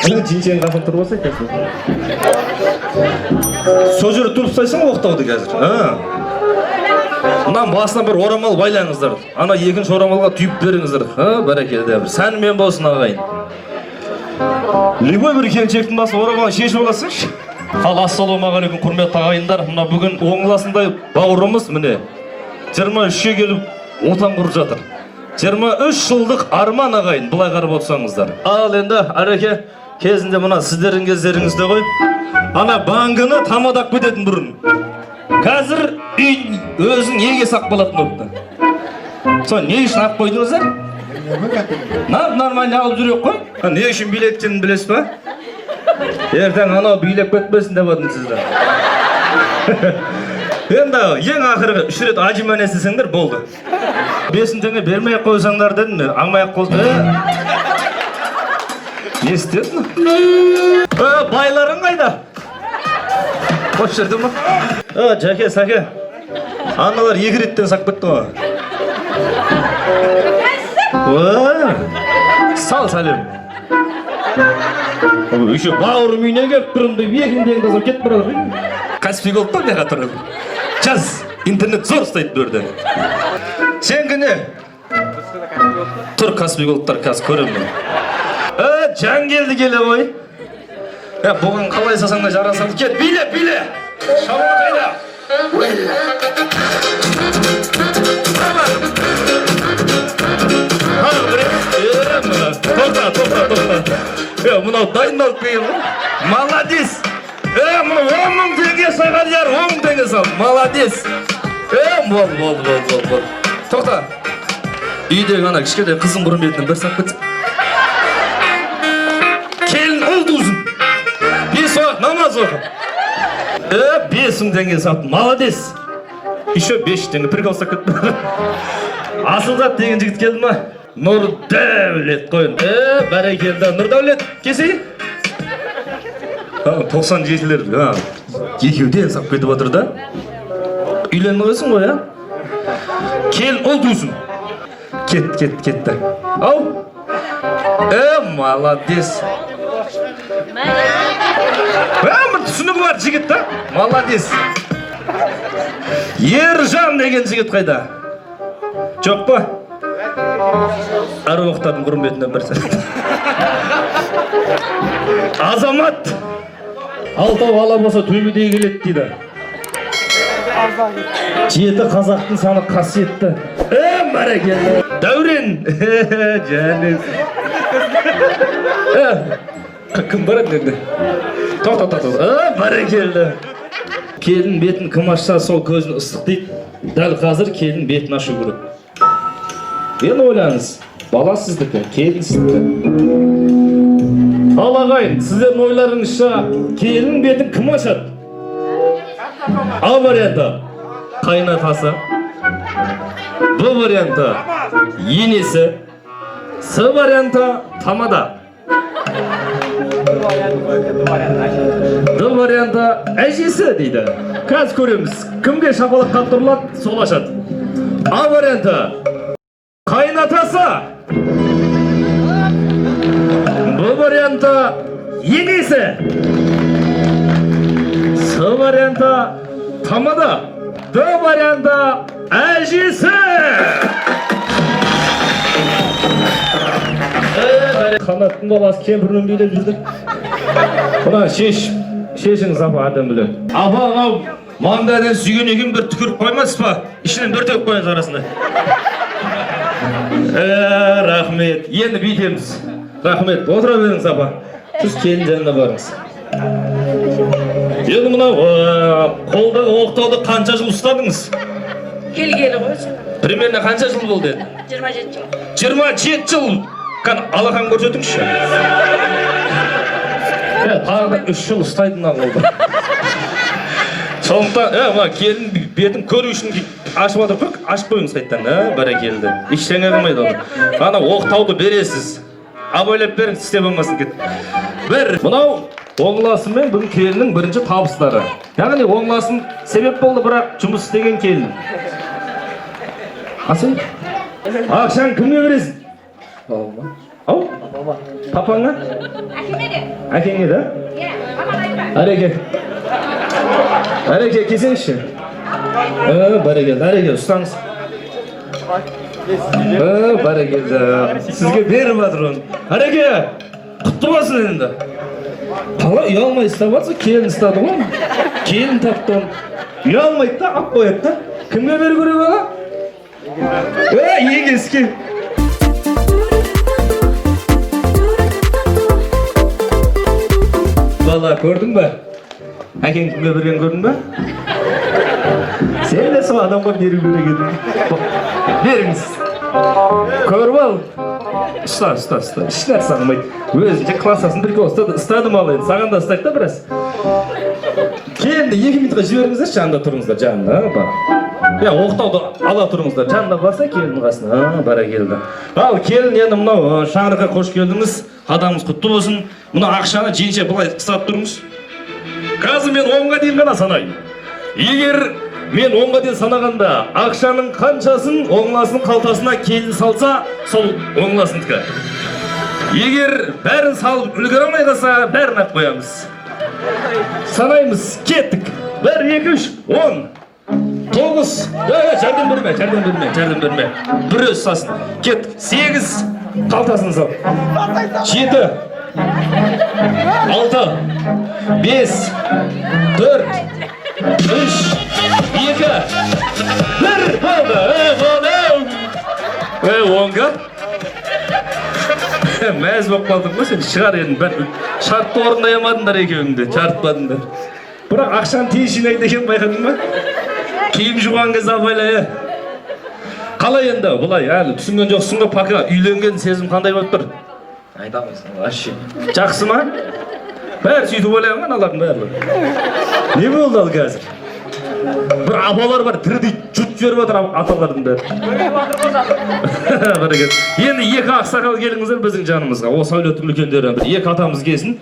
Жинчен қасым тұрып алса екенсің. Сол жерде тұрып тастайсың оқтауды қазір. Мына басына бір орамал байлаңыздар. Ана екінші орамалға түйіп беріңіздер. Бәрекелді. Бір сәнімен болсын ағайын. Любой бір келіншектің басы орамалын шешіп аласыңшы. Ал ассалаумағалейкум құрметті ағайындар. Мына бүгін оңласындай бауырымыз міне 23-ге келіп отан құрып жатыр. 23 жылдық арман ағайын, бұлай қарап отырсаңыздар. Ал енді әреке кезінде мына сіздердің кездеріңізде ғой. Ана банкіні тамадақ бітетін бұрын. Қазір үй өзің еге сақ болатын өтті. Сол не үшін ақ қойдыңыздар? Нормально алып жүрек қой. Не үшін билеткенін білесіз ба? Ертең анау билеп кетпесін деп отырмын сіздер. Енді ең ақырғы 3 рет ажиман естісеңдер болды. 5 теңге бермей қойсаңдар дедім, алмай-ақ қойсын. Не істедің? Байларың қайда? Қош жүрді ма? Жәке, сәке. Аналар 2 реттен сақ бітті ғой. Сал сәлем. Еще бауырым үйіне кеп тұрымды екінден қазір кетіп барады. Каспий голд па меға тұрып? Жаз, интернет зор ұстайды бөрді. Сен күні? Тұр Каспий голдтар қазір көремін. Жан келді келе ғой. Бұған қалай сасаңда жарасады. Кет, биле, биле! Шамға қайда! Тоқта. Мұнау дайындалып келген ғой. Молодец! Мұны 10 мың теңге саған жар, 10 мың теңге сал. Молодец! Бол. Тоқта. Үйдегі ана кішкеде қызым бұрын бетінен бір сақ бітсін. Келін ұл тусын. 5 уақыт намаз оқы. 5 мың теңге саттым. Молодец! Еще 5 теңге бір қалсақ кетті. Асылзат деген жігіт келді ма? Нұрдәулет қойын. Бәрекелді. Нұрдәулет, кесейін? 97-лер. Екеуден сап кетіп отыр да. Үйленді қойсын ғой, а? Кел, ол тусын. Кетті. Ау? Молодец. Түсінігі бар жігіт да? Молодец. Ержан деген жігіт қайда? Жоқ па? Әрі оқтардың құрым бетінен бір сәт. Азамат! Алтау ала болса төбедей келеді дейді. 7 қазақтың саны қасиетті. Бәрекелді. Дәурен! Жәнес. Кім барады енді? Тоқта. Бәрекелді. Келін бетін кім ашса сол көзін ыстық дейді. Дәл қазір келін бетін ашу керек. Енді ойлаңыз, бала сіздікі, келін сіздікі. Ал ағайын, сіздердің ойларыңызша келін бетін кім ашады? А варианты қайнатасы, Б варианты енесі, С варианты тамада, Д варианты әжесі дейді. Қазір көреміз, кімге шапалақ қаттырылады, сол ашады. А варианты қайнатасы, Б варианты енесі, С варианты тамада, Д варианты әжесі. Қанаттың баласы кемпірмен билеп жүрдік. Бұна шешіңіз апа адам біледі. Апа анау маңдайдан сүйген екен бір түкіріп қоймасыз ба? Ішінен бір төгіп қойыңыз арасында. Рахмет. Енді бүйтеміз. Рахмет. Отыра беріңіз апа. Сіз келін жанына барыңыз. Енді мынау қолдағы оқтауды қанша жыл ұстадыңыз? Келгелі ғой. Примерно қанша жыл болды еді? 27 жыл. 27 жыл. Алақан көрсетіңізші. Тағы 3 жыл ұстайдың қолды. Сондықтан келін бетін көру үшін ашып отыр қой, ашып қойыңыз қайттан. Бәрекелді. Ештеңе қылмайды оны. Ана оқтауды бересіз. Абайлап беріңіз, істеп болмасын кет. Бір. Мынау оңласымен бүгін келіннің бірінші табыстары. Яғни оңласын себеп болды, бірақ жұмыс істеген келін. Асыл? Ақшаң кімге бересің? Ау? Папаңа? Әкеме Әкеңе да? Иә, маман айтпа. Әреке. Әреке келсеңізші. Бәрекелді. Әреке ұстаңыз. Бәрекелді. Сізге беріп жатыр оны. Әреке! Құтты болсын енді. Қала ұялмай ұстап жатса, келін ұстады ғой. Келін тапты оны. Ұялмайды да, ап қояды да. Кімге беру керек аға? Егеске. Бала, көрдің бе? Әкең кімге берген көрдің бе? Сен де сол адамға беру керек едің. Беріңіз. Көріп ал. Ұста. Ешнәрсе сағынбайды. Өзінше классасын бірге ұстадым ал енді. Саған да ұстайды да біраз. Келінді 2 минутқа жіберіңіздер, жанында тұрыңыздар, жанында. Оқтауды ала тұрыңыздар, жанында барса келіннің қасына. Бара келді. Ал келін енді мынау шаңыраққа қош келдіңіз. Адамыңыз құтты болсын. Мына ақшаны жеңше былай ұстап тұрыңыз. Қазір мен 10-ға дейін ғана санайын. Егер мен 10-ға дейін санағанда ақшаның қаншасын оңласының қалтасына келін салса, сол оңласындікі. Егер бәрін салып үлгере алмай қалса, бәрін ақ қоямыз. Санаймыз, кеттік. 1, 2, 3, 10, 9. Жәрдем берме. Бір өз сасын. Кет. 8. Қалтасын сал. 7. 6. 5. 4. 3. 2. 1. Болды. Оңға. Мәз болып қалдың ғой сен, шығар едің. Шартты орындай алмадыңдар екеуіңді, шартпадыңдар. Бірақ ақшаны тез жинайды екен, байқадың ба? Киім жуған кез абайлай. Қалай енді, бұлай, әлі түсінген жоқсың ғой, пока үйленген сезім қандай болып тұр? Айтамайсың, вообще. Жақсы ма? Бәрі сөйтіп ойлаған алардың бәрі. Не болды ал қазір? Бір апалар бар, тірідей жұт жіберіп отыр аталардың бәрі. Енді 2 ақсақал келіңіздер біздің жанымызға. Осы әулеттің үлкендері 2 атамыз келсін.